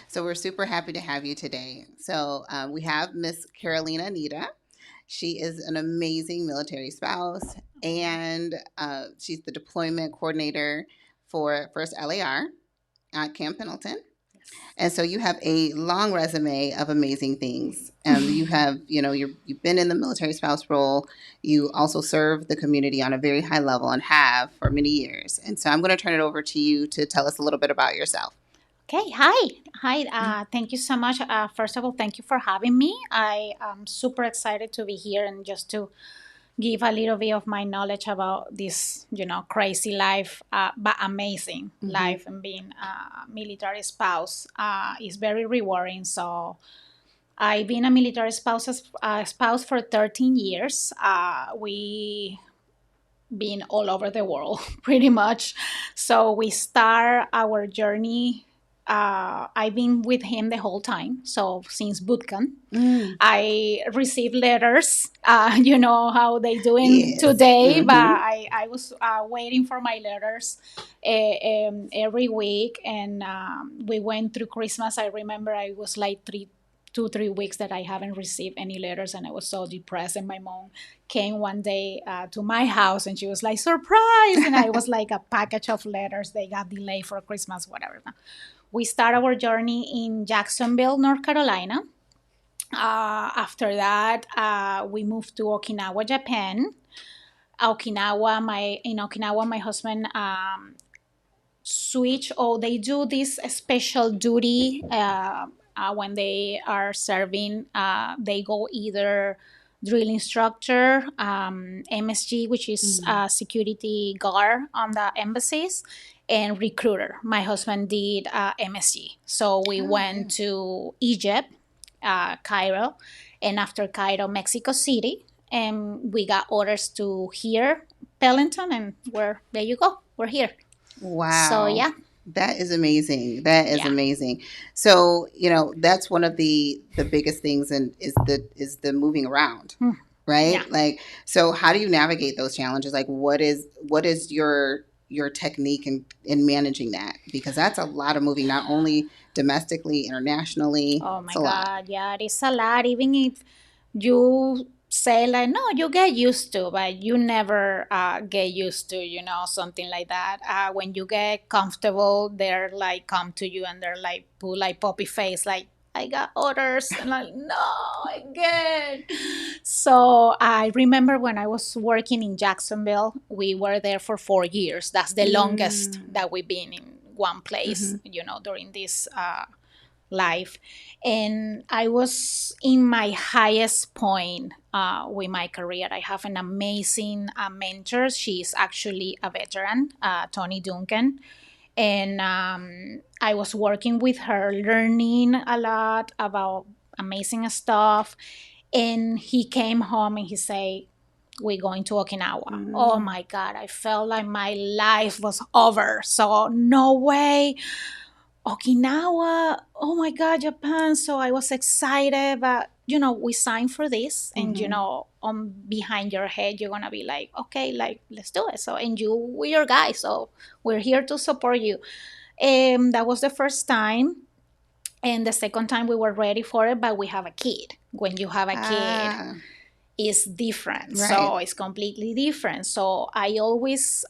So we're super happy to have you today. We have Miss Carolina Nitta. She is an amazing military spouse, and she's the deployment coordinator for First LAR at Camp Pendleton. And so you have a long resume of amazing things. You have, you've been in the military spouse role. You also serve the community on a very high level and have for many years. And so I'm going to turn it over to you to tell us a little bit about yourself. Okay, hi. Hi, thank you so much. First of all, thank you for having me. I am super excited to be here and just to give a little bit of my knowledge about this, crazy life, but amazing Mm-hmm. life and being a military spouse is very rewarding. So I've been a military spouse for 13 years. We been all over the world pretty much. So we start our journey. I've been with him the whole time. So since boot camp, Mm. I received letters. You know how they doing Yes. today, but Mm-hmm. I was waiting for my letters every week, and we went through Christmas. I remember I was like 2 3 weeks that I haven't received any letters, and I was so depressed. And my mom came one day to my house, and she was like, "Surprise!" And I was like, a package of letters. They got delayed for Christmas, whatever. We start our journey in Jacksonville, North Carolina. After that, we moved to Okinawa, Japan. In Okinawa, my husband switch, or they do this special duty when they are serving. They go either drill instructor, MSG, which is Mm. security guard on the embassies, and recruiter. My husband did MSG. So we Oh, went okay. to Egypt, Cairo, and after Cairo, Mexico City, and we got orders to here, Pellington, and there you go, we're here. So Wow. yeah, That is amazing. That is yeah, amazing. So, that's one of the biggest things and is the moving around, Hmm. right? Yeah. Like, so how do you navigate those challenges? Like what is your technique in managing that? Because that's a lot of moving, not only domestically, internationally. Oh It's my a lot. God, yeah, it is a lot. Even if you say like, no, you get used to, but you never get used to, something like that. When you get comfortable, they're like come to you and they're like pull like puppy face, like I got orders, and like no again. So I remember when I was working in Jacksonville, we were there for 4 years. That's the longest Mm. that we've been in one place, Mm-hmm. during this life. And I was in my highest point with my career. I have an amazing mentor. She's actually a veteran, Tony Duncan. And I was working with her, learning a lot about amazing stuff. And he came home and he said, we're going to Okinawa. Oh Mm. my God, I felt like my life was over. So, no way. Okinawa, oh my God, Japan. So I was excited, but we signed for this, and Mm-hmm. on behind your head, you're gonna be like, okay, like let's do it. So, and we're your guy, so we're here to support you. That was the first time, and the second time we were ready for it, but we have a kid. When you have a kid, Ah, is different. right. So it's completely different. So I always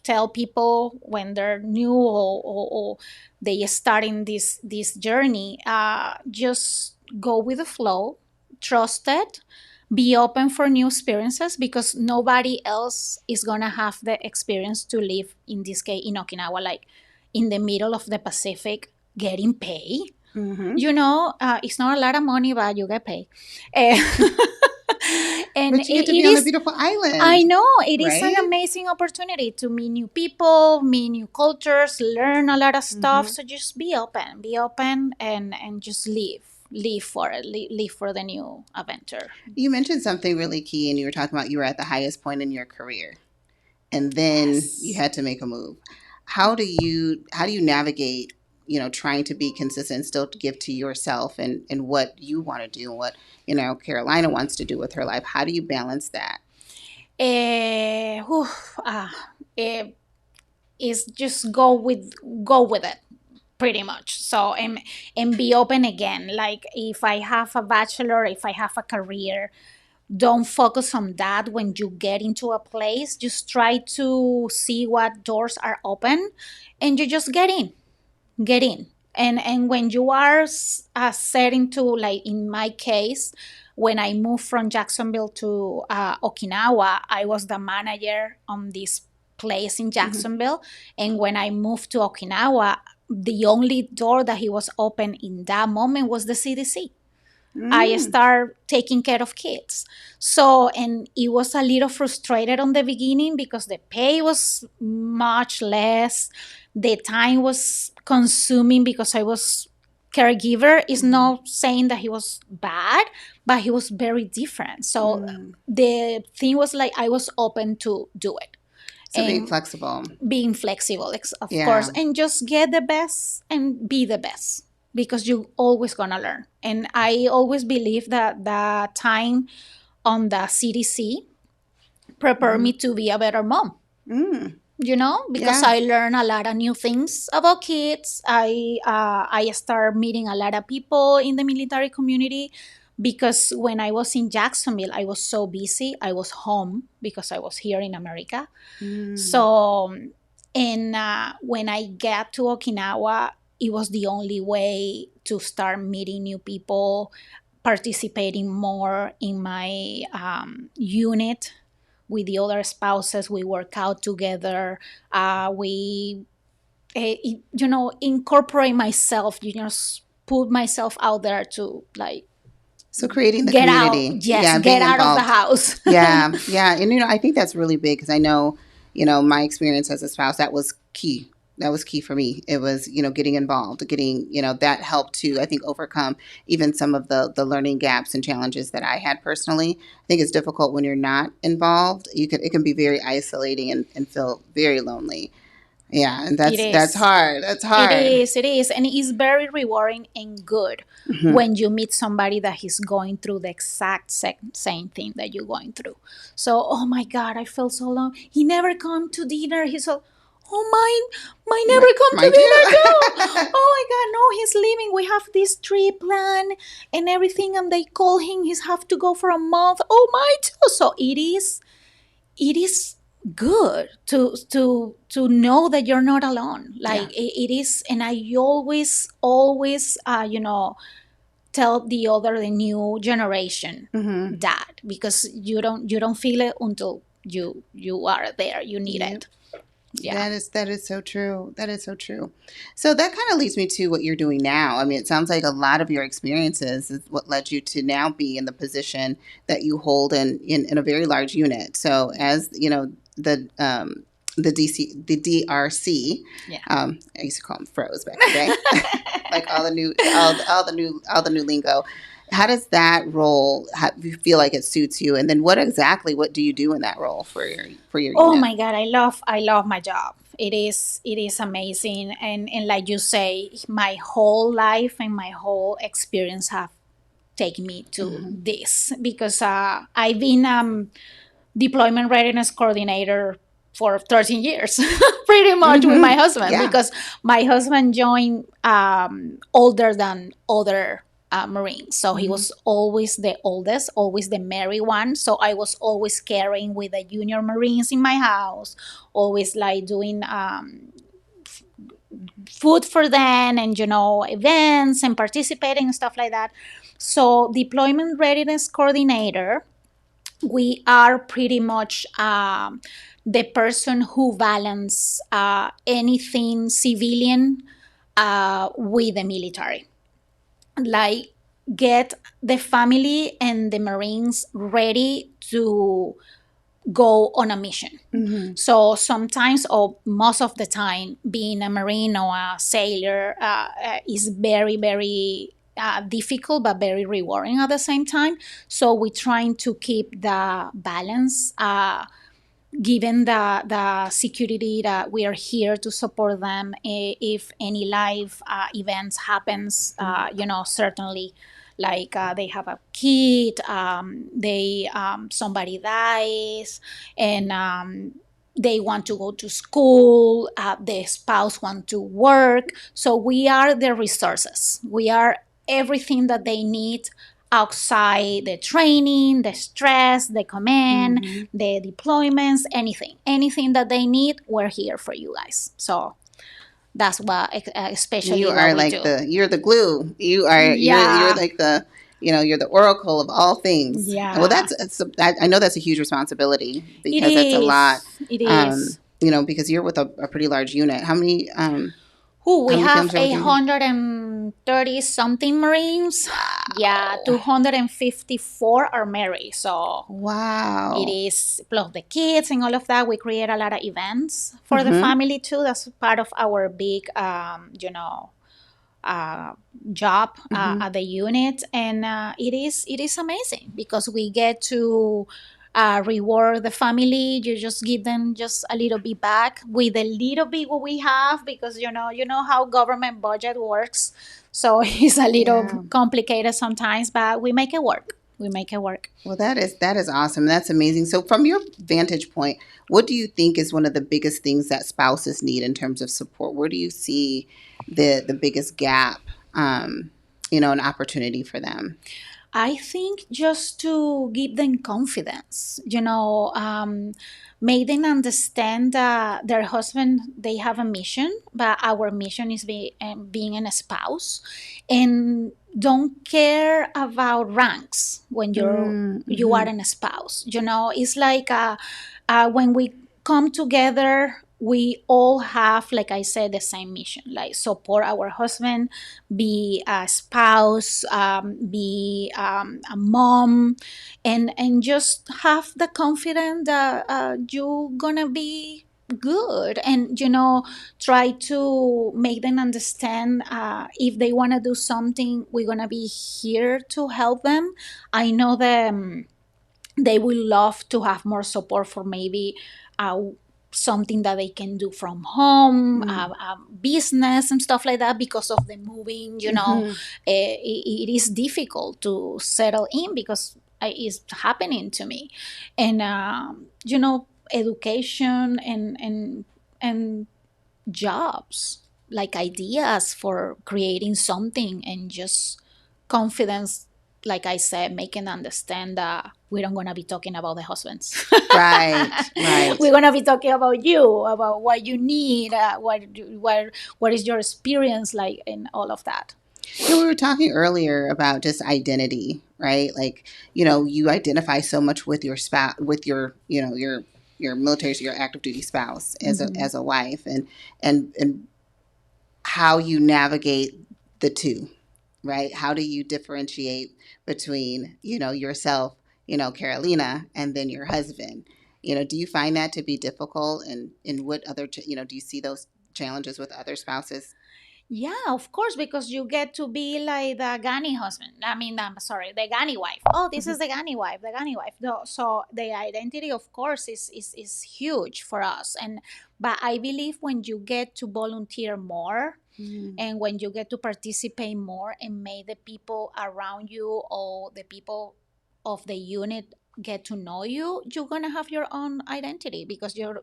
tell people when they're new, or they start in this journey, just go with the flow, trust it, be open for new experiences, because nobody else is gonna have the experience to live in this case in Okinawa, like in the middle of the Pacific, getting paid. Mm-hmm. It's not a lot of money, but you get paid. Eh, and But you get to be it on a is, beautiful I island, know, it is an right? amazing opportunity to meet new people, meet new cultures, learn a lot of stuff. Mm-hmm. So just be open, and just live for it, live for the new adventure. You mentioned something really key, and you were talking about you were at the highest point in your career, and then you Yes. had to make a move. How do you navigate, trying to be consistent, still give to yourself and what you want to do, and what Carolina wants to do with her life? How do you balance that? Eh, whew, ah, eh, is just go with it. pretty much. So and be open again. Like if I have a bachelor, if I have a career, don't focus on that when you get into a place. Just try to see what doors are open, and you just get in. And when you are set into, like in my case, when I moved from Jacksonville to Okinawa, I was the manager on this place in Mm-hmm. Jacksonville. And when I moved to Okinawa, the only door that he was open in that moment was the CDC. I Mm. start taking care of kids. So, and it was a little frustrated on the beginning because the pay was much less. The time was consuming because I was caregiver. Is Mm-hmm. not saying that he was bad, but he was very different. So Mm. the thing was like I was open to do it. So being And flexible. being flexible, of course, Yeah. and just get the best and be the best, because you always gonna learn. And I always believe that the time on the CDC prepared Mm-hmm. me to be a better mom, Mm. because Yeah. I learned a lot of new things about kids. I start meeting a lot of people in the military community, because when I was in Jacksonville, I was so busy. I was home because I was here in America. Mm. So, and when I got to Okinawa, it was the only way to start meeting new people, participating more in my unit with the other spouses. We work out together. We, incorporate myself, put myself out there to like So creating the get out. community, Yes, yeah, get being out of the involved. house. Yeah, yeah, and I think that's really big because I know, my experience as a spouse, that was key. That was key for me. It was, getting involved, getting, that helped to, I think, overcome even some of the learning gaps and challenges that I had personally. I think it's difficult when you're not involved. It can be very isolating and feel very lonely. Yeah, and It that's is. hard. That's It hard. is, it is. And it's very rewarding and good Hmm. when you meet somebody that is going through the exact same thing that you're going through. So, oh my God, I feel so long. He never come to dinner. He's so, oh my never come to Mind dinner you. too. Oh my God, no, he's leaving. We have this trip plan and everything, and they call him. He's have to go for a month. Oh my too. So it is good to know that you're not alone. Yeah. Like it is. And I always tell the new generation Hmm. that, because you don't feel it until you are there, you need Yeah. it. Yeah. That is so true. That is so true. So that kind of leads me to what you're doing now. I mean, it sounds like a lot of your experiences is what led you to now be in the position that you hold in a very large unit. So as the DRC, Yeah. I used to call them froze back in the day, like all the new lingo. How does that role? How, do you feel like it suits you? And then what do you do in that role for your Oh unit? my God, I love my job. It is amazing. And like you say, my whole life and my whole experience have taken me to Hmm. this, because I've been Deployment Readiness Coordinator for 13 years, pretty much, with Hmm. my husband, Yeah. because my husband joined older than other Marines. So he Hmm. was always the oldest, always the married one. So I was always caring with the junior Marines in my house, always like doing food for them, and events and participating and stuff like that. So Deployment Readiness Coordinator, we are pretty much the person who balance anything civilian with the military, like get the family and the Marines ready to go on a mission. Hmm. So sometimes, or most of the time, being a Marine or a sailor is very, very difficult, but very rewarding at the same time. So we're trying to keep the balance, given the security that we are here to support them. If any live events happens, certainly, like they have a kid, they somebody dies, and they want to go to school, the spouse want to work. So we are the resources. We are everything that they need outside the training, the stress, the command, Mm-hmm. the deployments, anything that they need. We're here for you guys. So that's what, You especially what are we like do. you're the glue. You're Yeah, like the you're the oracle of all things. Well, yeah. I know that's a huge responsibility It because that's a lot. is. It is. Because you're with a pretty large unit. Who How we many have families are within you? 130 something Marines. Yeah, Wow. 254 are married. So it Wow. is plus the kids and all of that. We create a lot of events for the Mm-hmm. family too. That's part of our big, uh, job Mm-hmm. at the unit, and it is amazing because we get to reward the family. You just give them just a little bit back with a little bit what we have, because you know how government budget works. So it's a little Yeah. complicated sometimes, but we make it work. We make it work. Well, that is awesome. That's amazing. So, from your vantage point, what do you think is one of the biggest things that spouses need in terms of support? Where do you see the biggest gap, an opportunity for them? I think just to give them confidence, make them understand that their husband, they have a mission, but our mission is being a spouse, and don't care about ranks when you are Mm-hmm. a spouse. It's like when we come together, we all have, like I said, the same mission, like support our husband, be a spouse, be a mom, and just have the confidence that you're gonna be good, and try to make them understand, if they want to do something, we're gonna be here to help them. I know them, they will love to have more support for maybe uh, something that they can do from home, business and stuff like that, because of the moving. Mm-hmm. It is difficult to settle in because it's happening to me, and education and jobs, like ideas for creating something, and just confidence, like I said, making understand that we don't gonna be talking about the husbands. Right. We're Right. gonna be talking about you, about what you need, what is your experience like, and all of that. We were talking earlier about just identity, right? Like, you identify so much with your spouse, with your military, so your active duty spouse as a Mm-hmm. as a wife, and how you navigate the two, right? How do you differentiate between, yourself, Carolina, and then your husband? Do you find that to be difficult? And in what other, do you see those challenges with other spouses? Yeah, of course, because you get to be like the Ghani husband. I mean, I'm sorry, the Ghani wife. Oh, this is the Ghani wife, the Ghani wife. So the identity, of course, is huge for us. But I believe when you get to volunteer more, Mm-hmm. and when you get to participate more, and make the people around you, or the people of the unit, get to know you, you're gonna have your own identity, because you're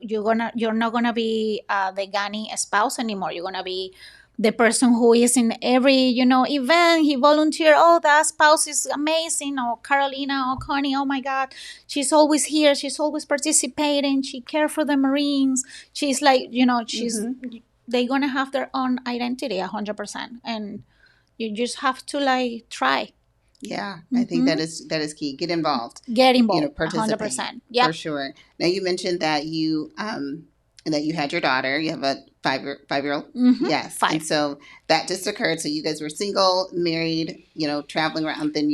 not gonna be the Ghani spouse anymore. You're gonna be the person who is in every event. He volunteered. Oh, that spouse is amazing. Or Carolina, or Connie, oh my God, she's always here, she's always participating, she cares for the Marines. She's like, she's Mm-hmm. they're gonna have their own identity 100%, and you just have to like try. Yeah, I think Mm-hmm. that is key. Get involved, Get involved participate 100%. for Yep. sure. Now you mentioned that you had your daughter. You have a five-year-old. Mm-hmm. Yes, and 5. so that just occurred. So you guys were single, married, traveling around. Then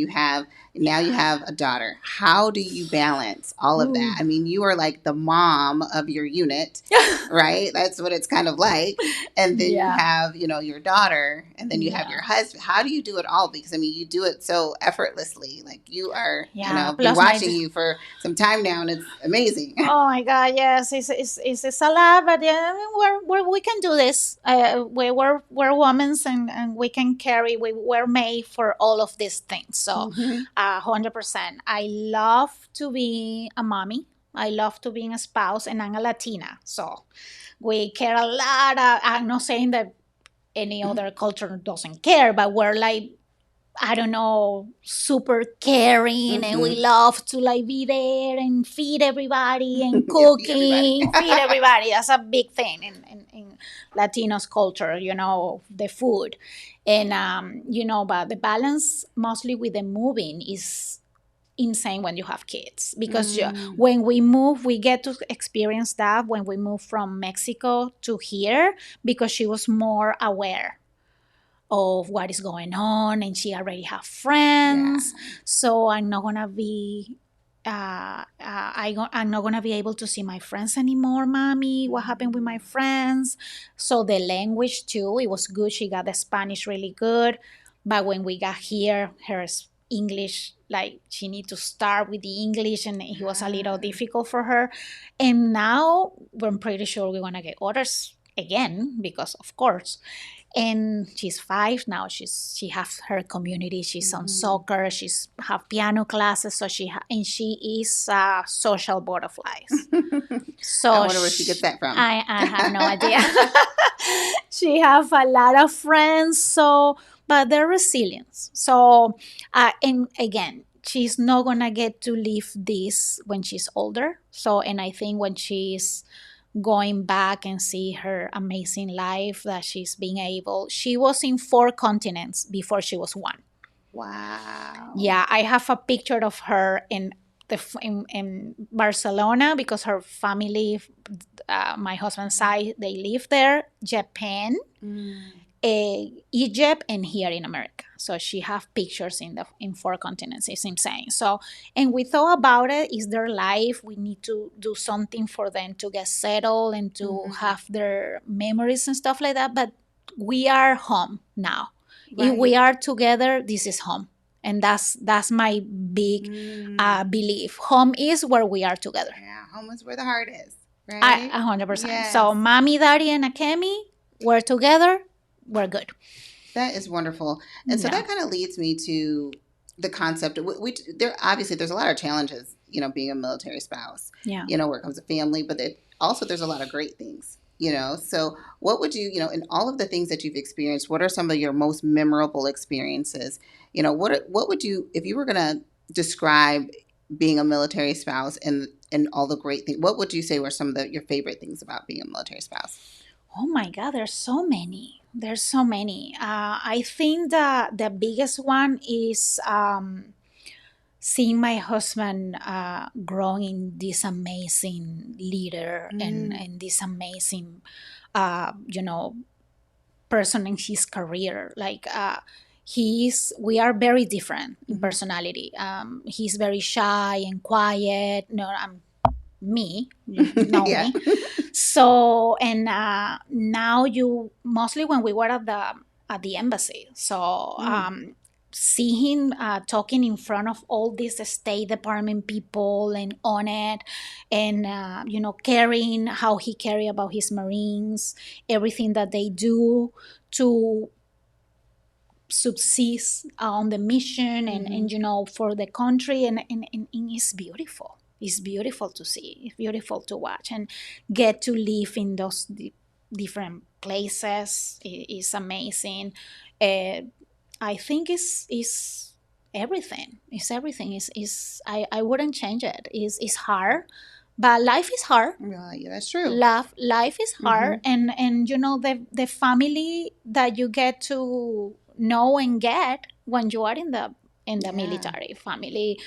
now you have a daughter. How do you balance all of that? Ooh. I mean, you are like the mom of your unit, right? That's what it's kind of like. And then you Yeah. have, your daughter, and then you have Yeah. your husband. How do you do it all? Because I mean, you do it so effortlessly. Like you are, Yeah. been Plus my watching you for some time now, and it's amazing. Oh my God, yes, it's a lot, but yeah, we can do this. We're women, and we can carry. We're made for all of these things. So, Hmm. 100%. I love to be a mommy. I love to be a spouse, and I'm a Latina, so we care a lot. I'm not saying that any other culture doesn't care, but we're like, I don't know, super caring, and we Mm-hmm. love to like be there and feed everybody and Feed everybody. cooking, feed everybody. That's a big thing in Latinos culture, the food. And, but the balance mostly with the moving is insane when you have kids, because Mm, when we move, we get to experience that when we move from Mexico to here, because she was more aware of what is going on, and she already have yeah. friends. So I'm not gonna be I'm not gonna be able to see my friends anymore, mommy. What happened with my friends? So the language too, it was good. She got the Spanish really good, but when we got here, her English, like, she need to start with the English, and it was a little Ah, difficult for her. And now I'm pretty sure we're gonna get orders again, because of course. And she's 5 now. She has her community. She's on mhm. soccer. She's have piano classes. So and she is social butterflies. I So wonder where she gets that from. I have no idea. She have a lot of friends. So, but they're resilient. So, and again, she's not gonna get to live this when she's older. So, and I think when she's going back and see her amazing life that she's being able, she was in 4 continents before she was 1. Wow. Yeah, I have a picture of her in Barcelona, because her family, my husband's side, they live there. Japan, Mm, Egypt, and here in America. So she have pictures in 4 continents. It's insane. So, and we thought about it. Is their life? We need to do something for them to get settled and to mhm. have their memories and stuff like that. But we are home now. If we Right. are together, this is home, and that's my big Mm, belief. Home is where we are together. yeah. Home is where the heart is, I right? 100%. Yes. So, mommy, daddy, and Akemi, we're together. We're good. That is wonderful. And so Yeah. that kind of leads me to the concept. We there obviously there's a lot of challenges, being a military spouse. Yeah. Where it comes to family, but also there's a lot of great things. So what would you, in all of the things that you've experienced, what are some of your most memorable experiences? What would you, if you were going to describe being a military spouse and all the great things, what would you say were some of your favorite things about being a military spouse? Oh my God, there's so many. There's so many. I think the biggest one is seeing my husband growing in this amazing leader, and, Mm, and this amazing, uh, you know, person in his career. Like, we are very different in mm-hmm. personality. He's very shy and quiet. No, I'm me, you know Yeah. me. So, and now, you mostly when we were at the embassy. So, Mm, see him talking in front of all these State Department people, and on it, and caring how he carry about his Marines, everything that they do to subsist on the mission, and mm-hmm. for the country, and it's beautiful. It's beautiful to see. It's beautiful to watch, and get to live in those different places. Is amazing. uh, I think is everything. It's everything. I wouldn't change it. It's hard, but life is hard. Yeah, that's true. Life is Mm-hmm. hard, and the family that you get to know and get when you are in the Yeah. military family.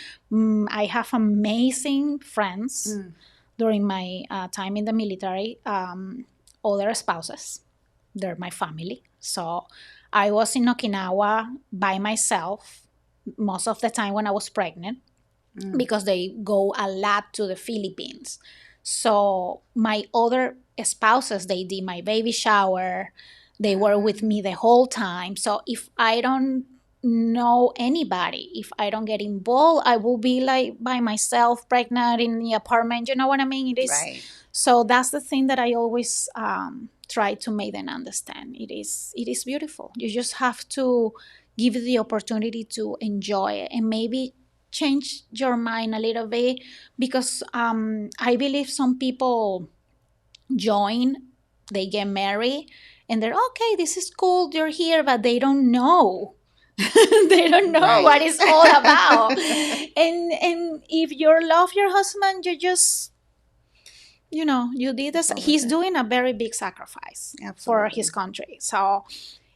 I have amazing friends Mm. during my time in the military. Other spouses, they're my family. So I was in Okinawa by myself most of the time when I was pregnant, Mm. because they go a lot to the Philippines. So my other spouses, they did my baby shower. They were with Ah, me the whole time. So if I don't know anybody, if I don't get involved, I will be like by myself, pregnant in the apartment. You know what I mean? It is. right. So that's the thing that I always try to make them understand. It is beautiful. You just have to give it the opportunity to enjoy it, and maybe change your mind a little bit, because I believe some people join, they get married, and they're okay, this is cool, you're here, but they don't know. They don't know what Right. it's all about. And if you love your husband, you just, you did this. Go with He's it. doing a very big sacrifice for his Absolutely. country. So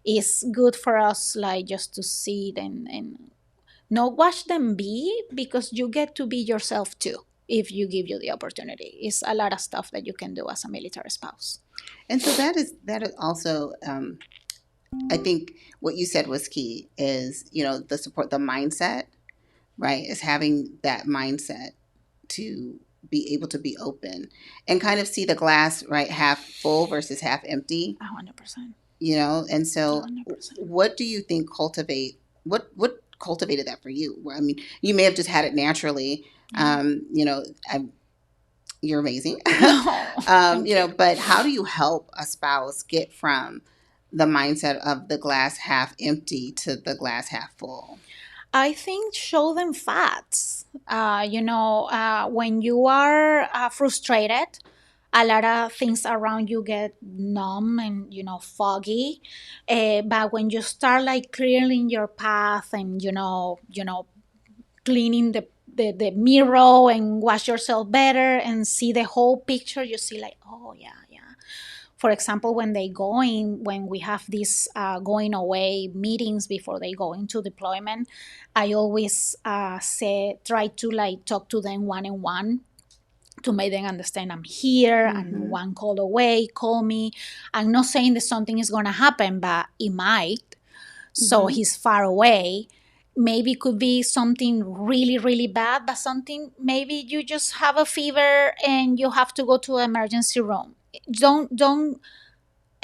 it's good for us, like, just to see it, and not watch them be, because you get to be yourself too if you give you the opportunity. It's a lot of stuff that you can do as a military spouse. And so that is also, I think what you said was key is, the support, the mindset, right? Is having that mindset to be able to be open and kind of see the glass, right, half full versus half empty, 100%. and so 100%. what do you think what cultivated that for you? I mean, you may have just had it naturally. I You're amazing. Thank you. But how do you help a spouse get from the mindset of the glass half empty to the glass half full? I think show them facts. When you are frustrated, a lot of things around you get numb and foggy. But when you start like clearing your path, and cleaning the mirror and wash yourself better and see the whole picture, you see like, oh yeah, yeah. For example, when we have these going away meetings before they go into deployment, I always try to like talk to them one on one, to make them understand I'm here and Mm-hmm. one call away, call me. I'm not saying that something is going to happen, but it might. So Mm-hmm. he's far away. Maybe it could be something really, really bad, but something, maybe you just have a fever and you have to go to an emergency room. Don't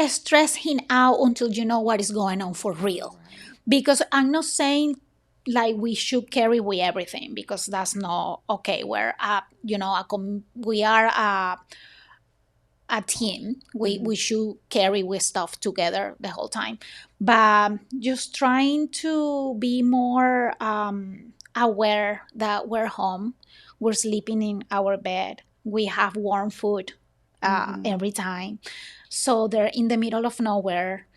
stress him out until you know what is going on for real. Right. Because I'm not saying like we should carry with everything, because that's not okay. We are a team. Mm-hmm. We should carry with stuff together the whole time, but just trying to be more aware that we're home, we're sleeping in our bed, we have warm food Mm-hmm. every time. So they're in the middle of nowhere,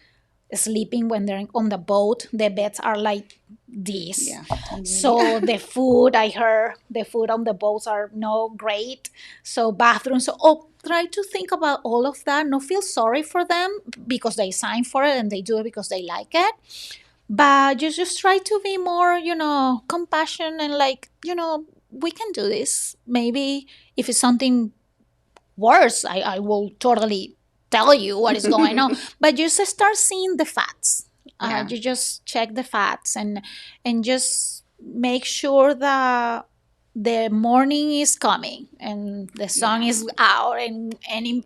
sleeping. When they're on the boat, the beds are like this. Yeah. So the food, I heard the food on the boats are not great. So bathrooms. So try to think about all of that. Not feel sorry for them because they signed for it and they do it because they like it. But just try to be more, compassion, and like, we can do this. Maybe if it's something worse, I will totally tell you what is going on. But you just start seeing the facts. Yeah. You just check the facts, and just make sure that the morning is coming and the sun Yeah. is out, and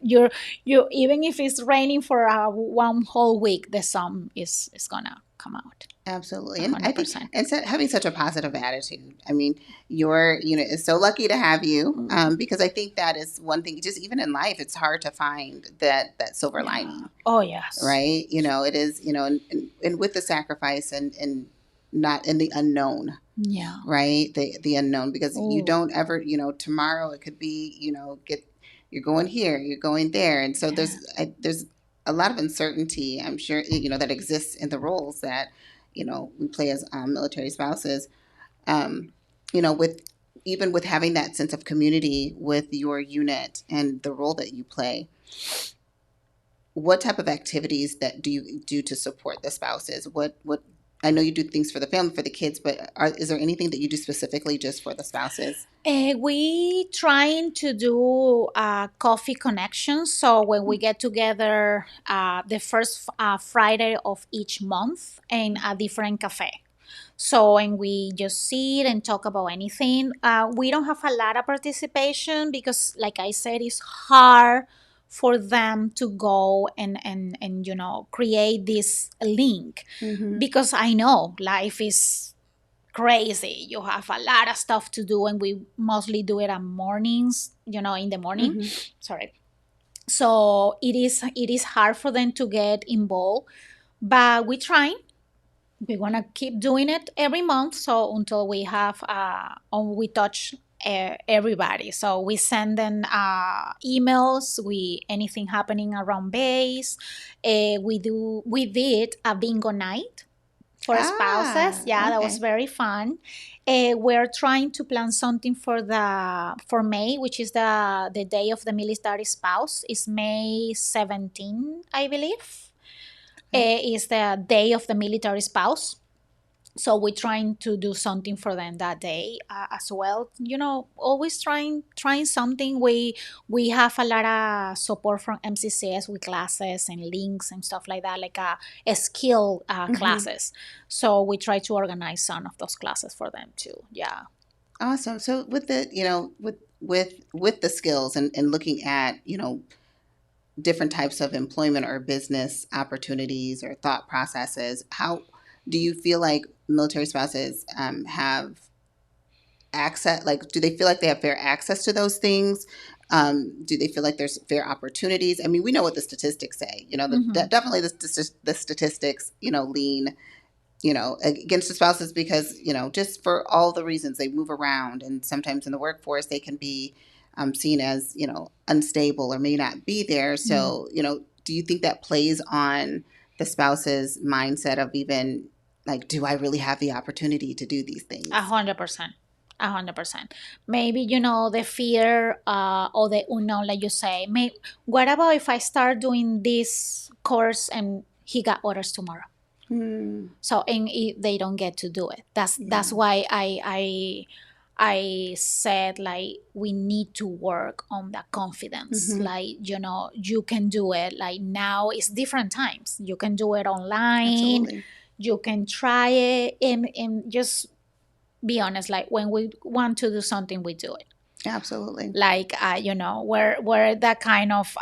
you even if it's raining for one whole week, the sun is gonna come out. Absolutely. And I think, 100%. and having such a positive attitude. I mean, is so lucky to have you, because I think that is one thing, just even in life, it's hard to find that silver Yeah. lining, Oh yes. right? It is, and with the sacrifice, and not in the unknown, Yeah. right? The unknown, because you Oh. don't ever, tomorrow it could be, you're going here, you're going there. And so Yeah. there's a lot of uncertainty, I'm sure, that exists in the roles that, we play as military spouses, um, with even with having that sense of community with your unit and the role that you play. What type of activities that do you do to support the spouses? What I know you do things for the family, for the kids, but is there anything that you do specifically just for the spouses? We trying to do coffee connections. So when we get together, the first Friday of each month in a different cafe. So, and we just sit and talk about anything. We don't have a lot of participation because, like I said, it's hard for them to go and create this link, Mm-hmm. because I know life is crazy. You have a lot of stuff to do, and we mostly do it at mornings, in the morning. Mm-hmm. Sorry. So it is hard for them to get involved, but we try. we're gonna keep doing it every month, so until we have we touch everybody. So we send them emails, we anything happening around base. We did a bingo night for spouses. Ah, Yeah, that was okay. very fun. We're trying to plan something for May, which is the day of the military spouse. Is May 17, I believe. Okay. Is the day of the military spouse. So we're trying to do something for them that day as well. Always trying something. We have a lot of support from MCCS with classes and links and stuff like that, like a skill Hmm. classes. So we try to organize some of those classes for them too. Yeah. Awesome. So with the, with the skills and looking at, different types of employment or business opportunities or thought processes, how do you feel like military spouses have access? Like, do they feel like they have fair access to those things? Do they feel like there's fair opportunities? I mean, we know what the statistics say. Mm-hmm. Definitely the statistics, lean, against the spouses because, just for all the reasons they move around, and sometimes in the workforce they can be seen as, unstable or may not be there. Mm. So, do you think that plays on the spouse's mindset of even like, do I really have the opportunity to do these A things? 100%. 100%. Maybe, the fear or the unknown, like you say. What about if I start doing this course and he got orders tomorrow? Hmm. So, and they don't get to do it. That's Yeah. why I said, like, we need to work on that confidence. Hmm. Like, you can do it. Like, now it's different times. You can do it online. Absolutely. You can try it, and just be honest. Like, when we want to do something, we do it. Absolutely. Like, we're that kind of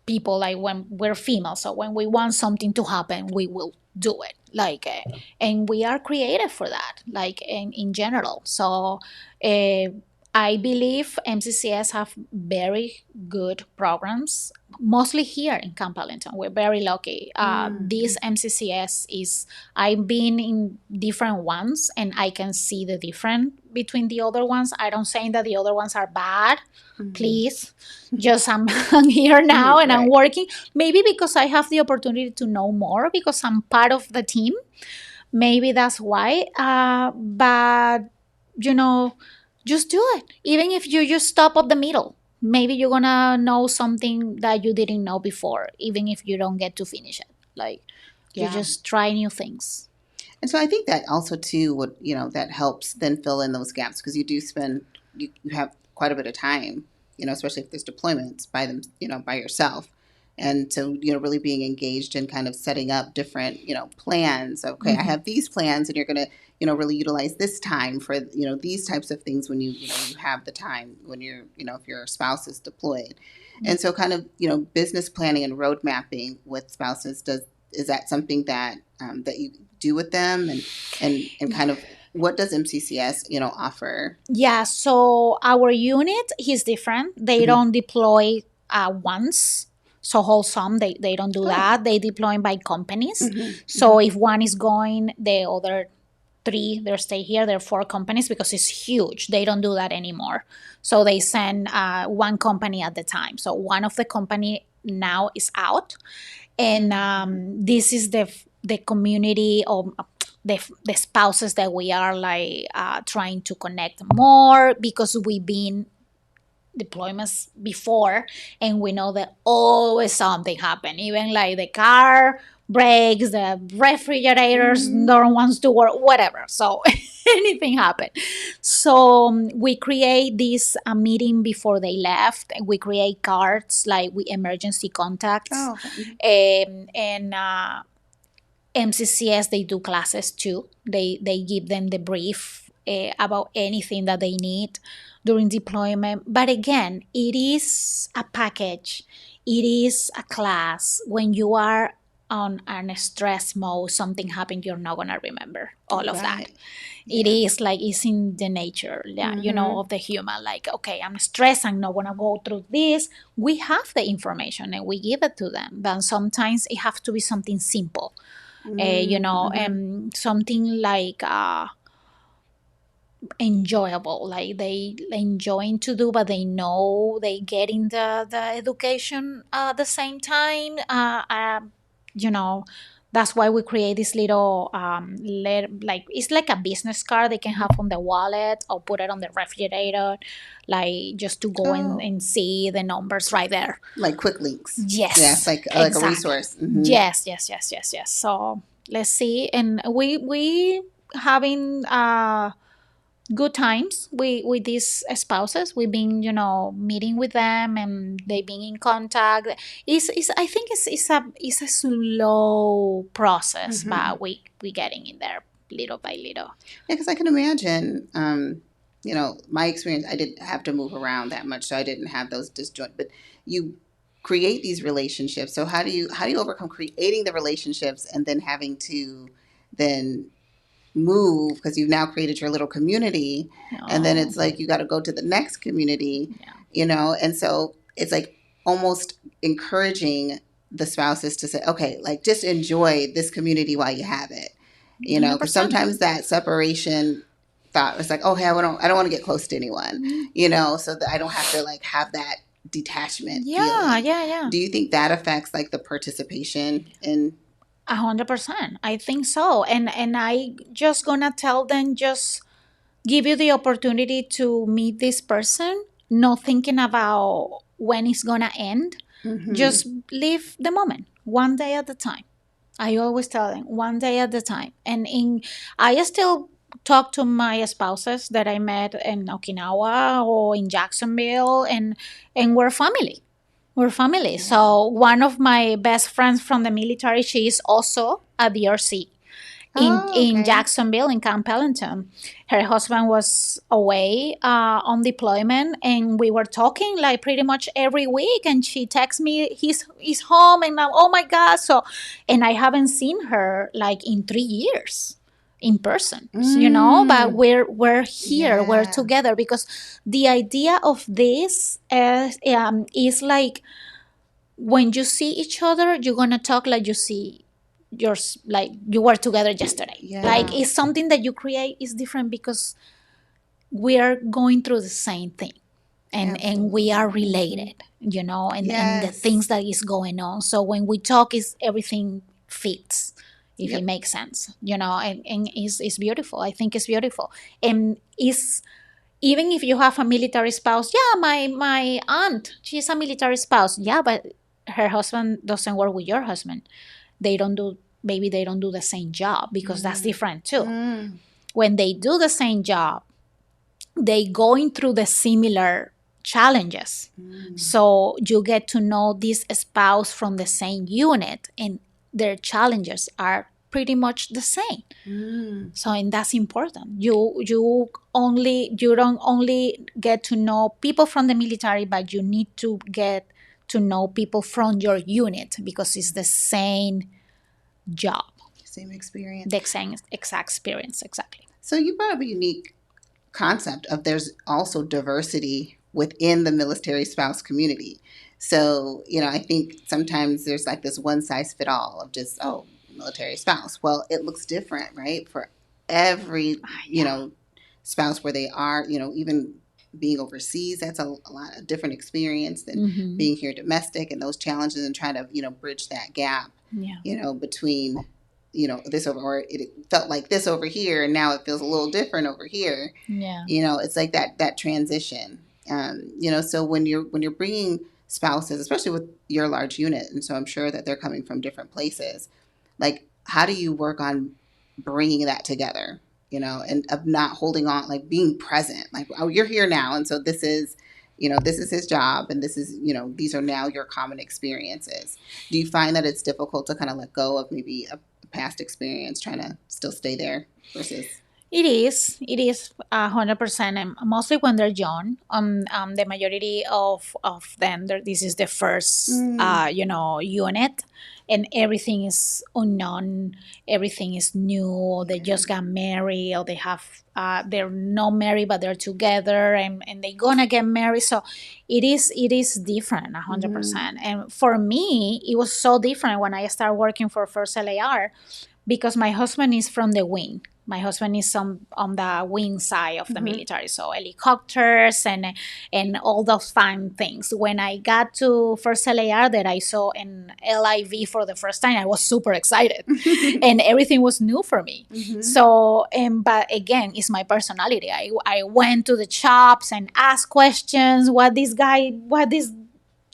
people. Like, when we're female, so when we want something to happen, we will do it. Like, and we are creative for that, like, in general. So uh, I believe MCCS have very good programs, mostly here in Camp Ellington. We're very lucky. Mm-hmm. This MCCS is, I've been in different ones, and I can see the difference between the other ones. I don't say that the other ones are bad, Hmm. please. Just I'm here now and I'm Right. working. Maybe because I have the opportunity to know more because I'm part of the team. Maybe that's why. But you know, just do it. Even if you just stop at the middle, maybe you're gonna know something that you didn't know before. Even if you don't get to finish it, like, you Yeah. just try new things. And so I think that also too would, that helps then fill in those gaps because you do spend, you have quite a bit of time, especially if there's deployments by them, by yourself. And so, really being engaged in kind of setting up different, plans. Okay, I Mm-hmm. have these plans and you're going to, really utilize this time for, these types of things when you have the time when you're, if your spouse is deployed. And so kind of, business planning and road mapping with spouses is that something that that you do with them, and kind of what does MCCS offer? Yeah, so our unit is different. They Hmm. don't deploy once. So wholesome, they don't do Oh. that. They deploy by companies. Hmm. So Hmm. if one is going, the other three, they stay here. There are four companies because it's huge. They don't do that anymore. So they send one company at the time. So one of the company now is out, and this is the community of the spouses that we are, like, trying to connect more because we've been deployments before, and we know that always something happen, even like the car breaks, the refrigerators Hmm. don't want to work, whatever. So anything happened. So we create this meeting before they left, and we create cards like with emergency contacts. Oh, okay. And MCCS, they do classes too. They give them the brief about anything that they need during deployment. But again, it is a package. It is a class. When you are on a stress mode, something happened, you're not gonna remember all of that. Right. It Yeah. is like, it's in the nature, yeah, Hmm. of the human. Like, okay, I'm stressed, I'm not gonna go through this. We have the information and we give it to them. But sometimes it has to be something simple. Mm-hmm. something like enjoyable, like they enjoying to do, but they know they getting the education at the same time. You know, that's why we create this little like it's like a business card they can have on the wallet or put it on the refrigerator, like just to go Oh, and see the numbers right there. like quick links. Yeah, Yes, like a exactly. resource. Mm-hmm. Yes. So let's see, and we having good times with these spouses. We've been, meeting with them, and they've been in contact. Is I think it's a slow process, Mm-hmm. but we getting in there little by little. Yeah, because I can imagine, my experience, I didn't have to move around that much, so I didn't have those disjoint. But you create these relationships. So how do you overcome creating the relationships and then having to then move because you've now created your little community, and then No, it's like you got to go to the next community, yeah, and so it's like almost encouraging the spouses to say, okay, like just enjoy this community while you have it, 100%. because sometimes that separation thought was like, oh, hey, I don't want to get close to anyone, so that I don't have to like have that detachment Yeah, feeling. yeah, yeah. Do you think that affects like the participation in? 100%. I think so. And I just gonna tell them, just give you the opportunity to meet this person, not thinking about when it's gonna end. Mm-hmm. Just live the moment, one day at a time. I always tell them, one day at a time. I still talk to my spouses that I met in Okinawa or in Jacksonville, and we're family. We're family. Yeah. So one of my best friends from the military, she is also a DRC Oh, in okay. Jacksonville, in Camp Ellington. Her husband was away on deployment, and we were talking like pretty much every week. And she texts me, he's home, and now, oh my god! So, and I haven't seen her like in 3 years in person, but Mm, we're here, we're yeah. together, because the idea of this is like, when you see each other, you're gonna talk like you see yours, like you were together yesterday. Like, Yeah. it's something that you create is different, because we are going through the same thing, and we are Absolutely. Hmm. related, and the things Yes. that is going on. So when we talk, is everything fits, if it Yep. makes sense, and it's beautiful. I think it's beautiful. And is, even if you have a military spouse, yeah, my aunt, she's a military spouse, yeah, but her husband doesn't work with your husband. They don't do, maybe they don't do the same job, because that's Mm, different too. mm, When they do the same job, they going through the similar challenges. mm, So you get to know this spouse from the same unit, and their challenges are pretty much the same. mm. So, and that's important. You don't only get to know people from the military, but you need to get to know people from your unit, because it's the same job, Same experience. the same exact experience, exactly. So you brought up a unique concept of there's also diversity within the military spouse community. So, I think sometimes there's like this one size fit all of just, oh, military spouse. Well, it looks different, right? For every, Yeah. spouse where they are, even being overseas, that's a lot of different experience than Mm-hmm. being here domestic and those challenges and trying to, bridge that gap, Yeah. between this over, or it felt like this over here and now it feels a little different over here. Yeah. It's like that transition. So when you're bringing spouses, especially with your large unit, and so I'm sure that they're coming from different places, like how do you work on bringing that together, and of not holding on, like being present, like, oh, you're here now, and so this is his job, and this is, these are now your common experiences. Do you find that it's difficult to kind of let go of maybe a past experience, trying to still stay there versus? It is 100%, and mostly when they're young. The majority of them, this is the first, Mm, unit, and everything is unknown, everything is new. Or they yeah. just got married, or they're not married, but they're together, and they're gonna get married. So it is different, Mm-hmm. 100%. And for me, it was so different when I started working for First LAR, because my husband is from the wing. My husband is on the wing side of the military, so helicopters and all those fun things. When I got to first LAR that I saw in LIV for the first time, I was super excited, and everything was new for me. So, but again, it's my personality. I went to the shops and asked questions. What this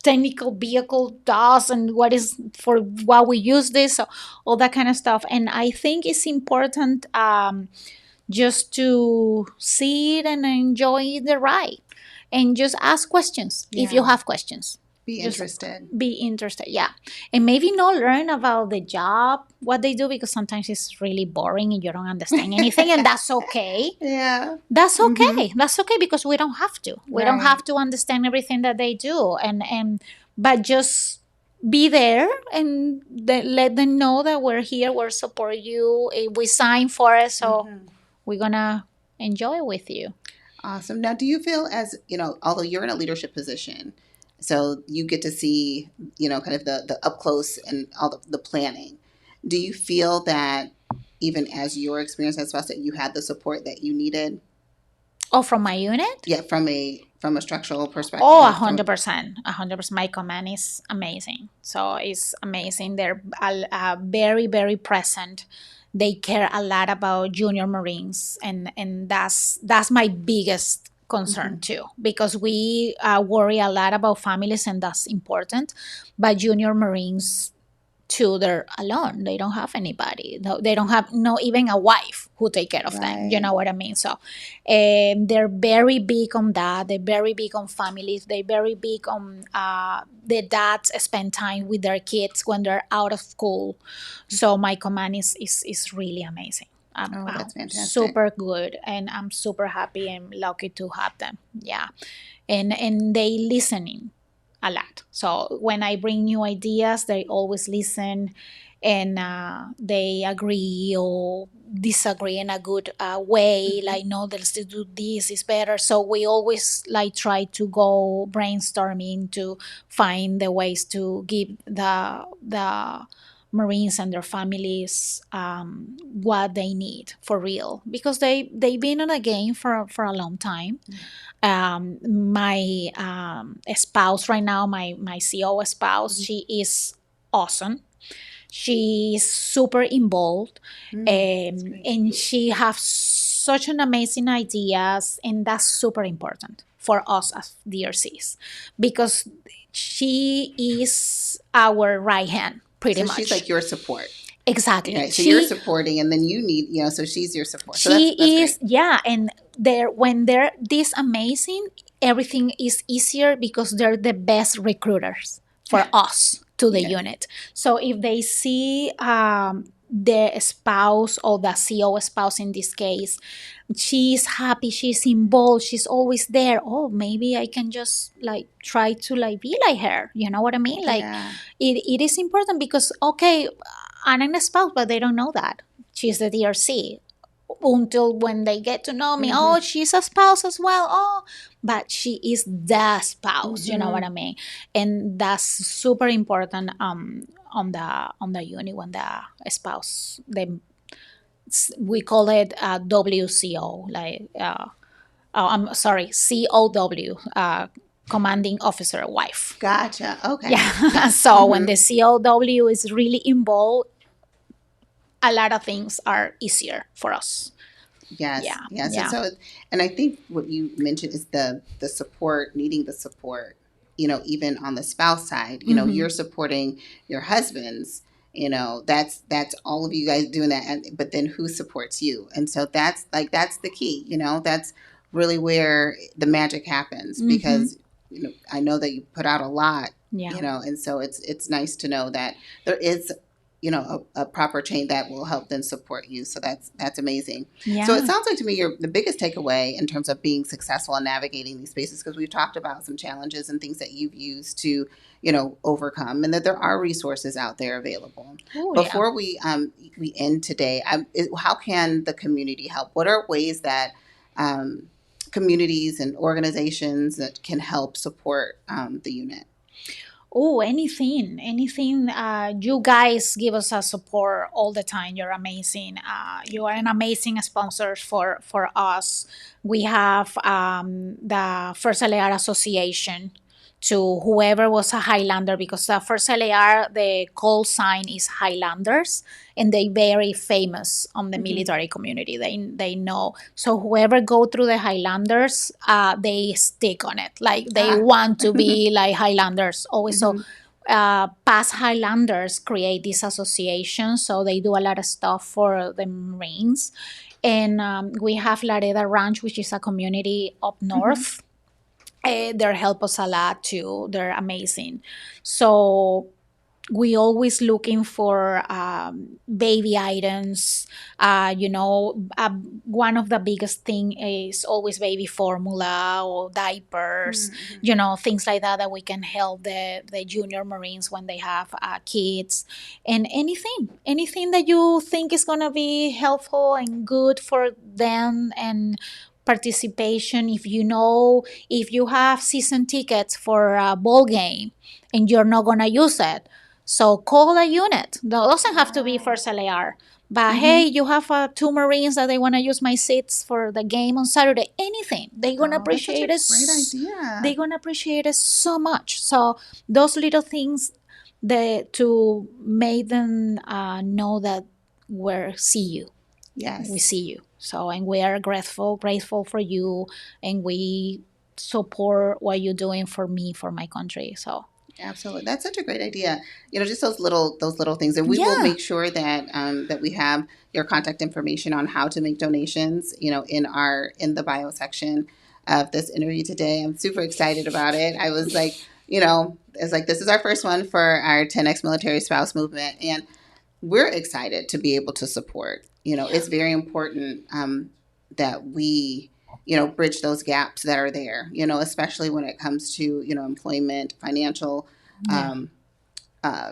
technical vehicle does and what is for what we use this, so all that kind of stuff. And I think it's important, just to see it and enjoy the ride and just ask questions if you Yeah. have questions. Be Just interested. be interested, yeah. And maybe not learn about the job, what they do, because sometimes it's really boring and you don't understand anything, and that's okay. Yeah. That's okay. That's okay, because we don't have to. We don't Right. have to understand everything that they do, and but just be there and let them know that we're here. We'll support you. We sign for it, so we're gonna enjoy with you. Awesome. Now, do you feel as, although you're in a leadership position, so you get to see, kind of the up close and all the planning. Do you feel that even as your experience as spouse that you had the support that you needed? Oh, from my unit? Yeah, from a structural perspective. Oh, like 100%. 100%. My command is amazing. So it's amazing. They're very, very present. They care a lot about junior Marines, and that's my biggest concern too, because we worry a lot about families, and that's important. But junior Marines too, they're alone. They don't have anybody. They don't have no even a wife who take care of them. You Right. know what I mean? So they're very big on that. They're very big on families. They're very big on the dads spend time with their kids when they're out of school. So my command is really amazing. Oh, that's fantastic. Super good, and I'm super happy and lucky to have them. Yeah, and they listening a lot. So when I bring new ideas, they always listen, and they agree or disagree in a good way. Like, no, let's do this is better. So we always like try to go brainstorming to find the ways to give the Marines and their families what they need for real, because they've been on a game for a long time. My spouse right now, my CO spouse, she is awesome. She's super involved, and she has such an amazing ideas, and that's super important for us as DRCs, because she is our right hand, pretty So much. she's like your support. Exactly. Right. So you're supporting, and then you need, so she's your support. So She that's is, great. yeah, and when they're this amazing, everything is easier because they're the best recruiters for us to the Yes. unit. So if they see the spouse or the CO spouse in this case, she's happy, she's involved, she's always there. Oh, maybe I can just like try to like be like her. You know what I mean? Like Yeah. it is important, because okay, I'm a spouse, but they don't know that she's the DRC until when they get to know me. Oh, she's a spouse as well. Oh, but she is the spouse. You know what I mean? And that's super important. On the unit, when the spouse, we call it WCO, like I'm sorry, COW, commanding officer wife. Gotcha. Okay. Yeah. So when the COW is really involved, a lot of things are easier for us. Yes. Yeah. Yes. Yeah. So, and I think what you mentioned is the support, needing the support. Even on the spouse side, you're supporting your husbands. That's all of you guys doing that. But then who supports you? And so that's the key. That's really where the magic happens, because I know that you put out a lot. Yeah. And so it's nice to know that there is a proper chain that will help them support you. So that's amazing. Yeah. So it sounds like to me the biggest takeaway in terms of being successful in navigating these spaces, because we've talked about some challenges and things that you've used to overcome, and that there are resources out there available. Ooh, Before we end today, how can the community help? What are ways that communities and organizations that can help support the unit? Oh, anything. You guys give us a support all the time. You're amazing. You are an amazing sponsor for us. We have the First LAR Association to whoever was a Highlander, because the First LAR, the call sign is Highlanders, and they very famous on the military community. They know. So whoever go through the Highlanders, they stick on it. Like they Ah. want to be like Highlanders always. So Mhm. past Highlanders create this association, so they do a lot of stuff for the Marines. And we have Lareda Ranch, which is a community up Mhm. north. They help us a lot too. They're amazing. So we always looking for baby items. One of the biggest thing is always baby formula or diapers, Mhm. things like that we can help the junior Marines when they have kids. And anything that you think is going to be helpful and good for them, and participation. If you have season tickets for a ball game and you're not going to use it, so call a unit. That doesn't have to be First LAR. But hey, Mhm. you have two Marines that they want to use my seats for the game on Saturday. Anything, they're gonna Oh, that's such a appreciate it. great They're idea. gonna appreciate it so much. So those little things, to make them know that we Yes. see you. So, and we are grateful for you, and we support what you're doing for me, for my country. So Absolutely. That's such a great idea. Just those little things, and we will yeah. make sure that that we have your contact information on how to make donations. In the bio section of this interview today. I'm super excited about it. I was like, it's like this is our first one for our 10x military spouse movement, and we're excited to be able to support. It's very important that we, bridge those gaps that are there, especially when it comes to, employment, financial Yeah. um, uh,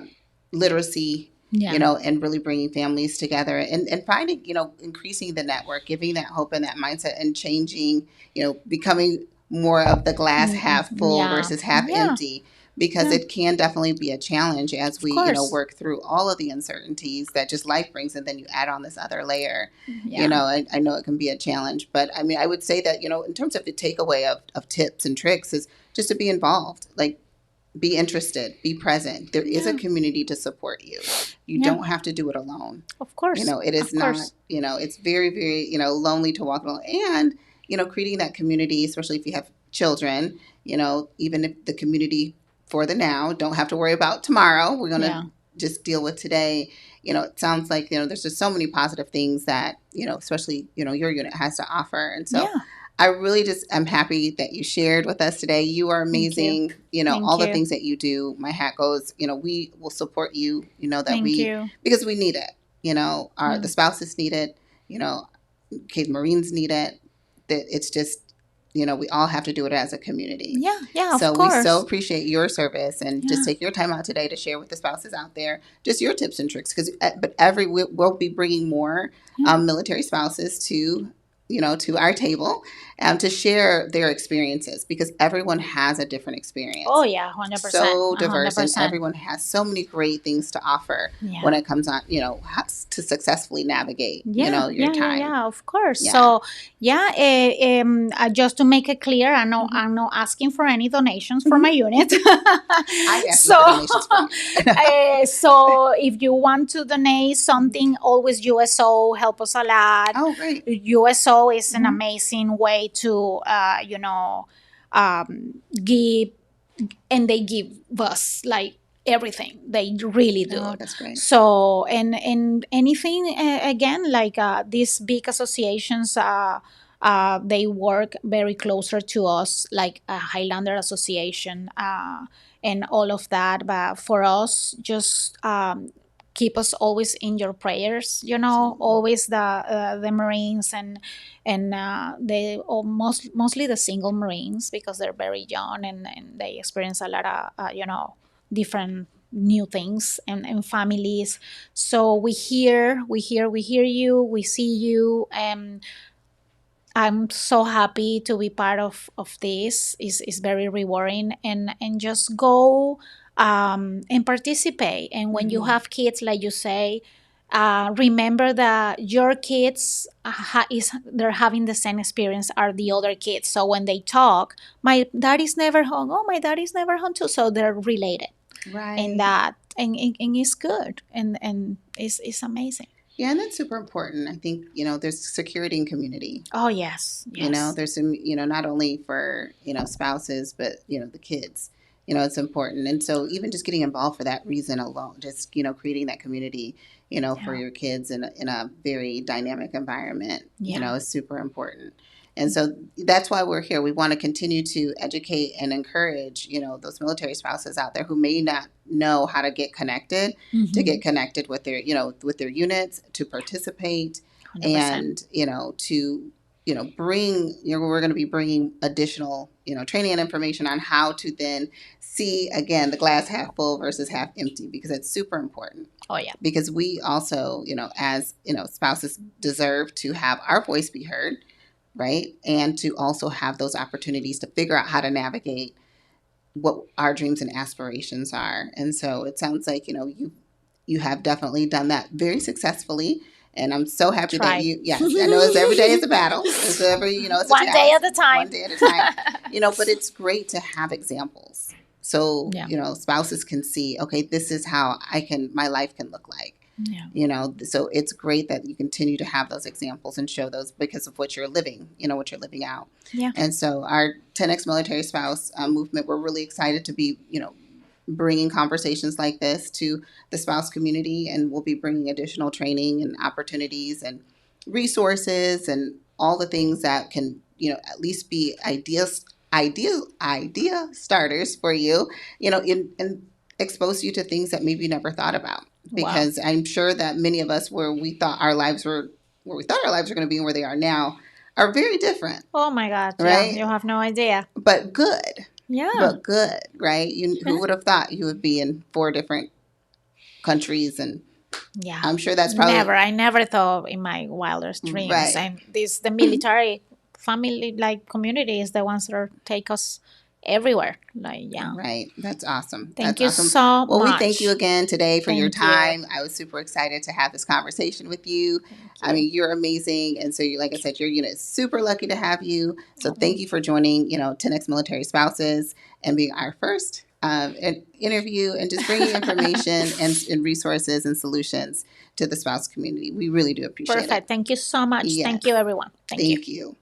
literacy, Yeah. and really bringing families together and finding, increasing the network, giving that hope and that mindset and changing, becoming more of the glass half full Yeah. versus half Yeah. empty, because Yeah. it can definitely be a challenge as Of we, course. work through all of the uncertainties that just life brings. And then you add on this other layer, Yeah. I know it can be a challenge, but I mean, I would say that, in terms of the takeaway of tips and tricks is just to be involved. Like, be interested, be present. There is a Yeah. community to support you. You Yeah. don't have to do it alone. Of course. It is Of not, course. it's very, very, lonely to walk alone. And, creating that community, especially if you have children, even if the community for the now, don't have to worry about tomorrow. We're going to Yeah. just deal with today. It sounds like, there's just so many positive things that, especially, your unit has to offer. And so Yeah. I really just am happy that you shared with us today. You are Thank you. amazing. All Thank the you. things that you do, my hat goes, we will support you, that Thank we, you. because we need it. The Yeah. spouses need it, you know, case Marines need it. That it's just, we all have to do it as a community. Yeah. Yeah. Of So we so course. appreciate your service and just Yeah. take your time out today to share with the spouses out there just your tips and tricks. But we'll be bringing more Yeah. military spouses to our table to share their experiences, because everyone has a different Oh experience, yeah. 100%. so hundred diverse, and percent. everyone has so many great things to offer Yeah. when it comes on, to successfully navigate, Yeah, your yeah, yeah, time. yeah. Of course. Yeah. So, yeah. Just to make it clear, Hmm. I'm not asking for any donations for my Hmm. unit. I'm asking So, for donations for you. so if you want to donate something, always USO help us a lot. Oh, great. USO is an Hmm. amazing way to, give, and they give us like everything. They really do. Oh, that's great. So, and anything, again, like these big associations, they work very closer to us, like a Highlander Association, and all of that. But for us, just keep us always in your prayers. Absolutely. Always the Marines, and they mostly the single Marines, because they're very young, and they experience a lot of different new things, and families. So we hear you, we see you, and I'm so happy to be part of this. Is very rewarding, and just go. and participate. And when you Mhm. have kids, like you say, remember that your kids they're having the same experience are the other kids. So when they talk, my dad is never home. Oh, my dad is never home too. So they're related, and Right. that and it's good, and it's amazing. Yeah, and that's super important. I think, there's security and community. Oh yes, yes, There's some, not only for, spouses, but, the kids. It's important. And so even just getting involved for that reason alone, just, creating that community, for yeah, your kids in a very dynamic environment, yeah. is super important. And so that's why we're here. We want to continue to educate and encourage, those military spouses out there who may not know how to Mm-hmm. get connected with their, with their units, to participate, 100%. and, to bring, we're going to be bringing additional, training and information on how to then see, again, the glass half full versus half empty, because it's super important. Oh yeah, Because we also, as, spouses deserve to have our voice be heard, right? And to also have those opportunities to figure out how to navigate what our dreams and aspirations are. And so it sounds like, you have definitely done that very successfully. And I'm so happy that try. yes, I know it's every day is a battle. It's every, it's a One day challenge, at a one time. day at a time, but it's great to have examples. So, Yeah, spouses can see, okay, this is how my life can look like. yeah, So it's great that you continue to have those examples and show those because of what you're living, what you're living out. yeah. And so our 10X military spouse movement, we're really excited to be, bringing conversations like this to the spouse community, and we'll be bringing additional training and opportunities and resources and all the things that can, at least be idea starters for you, and expose you to things that maybe you never thought about. Wow. Because I'm sure that many of us, where we thought our lives were going to be and where they are now, are very different, Oh my God. Yeah, right? you have no idea. But good, Yeah. right? Who would have thought you would be in 4 different countries? And Yeah. I'm sure that's Never. probably I never thought in my wildest dreams. right. And this the military family like community is the ones that take us everywhere. Like yeah. Right. That's awesome. Thank That's you awesome. so Well, we thank you much. again today for your Thank you. time. I was super excited to have this conversation with you. Thank I you. mean, you're amazing. And so, like I said, your unit is super lucky to have you. So, Oh, thank you for joining, 10X Military Spouses and being our first interview, and just bringing information and resources and solutions to the spouse community. We really do appreciate it. perfect. Thank you so much. Yes. Thank you, everyone. Thank you. Thank you.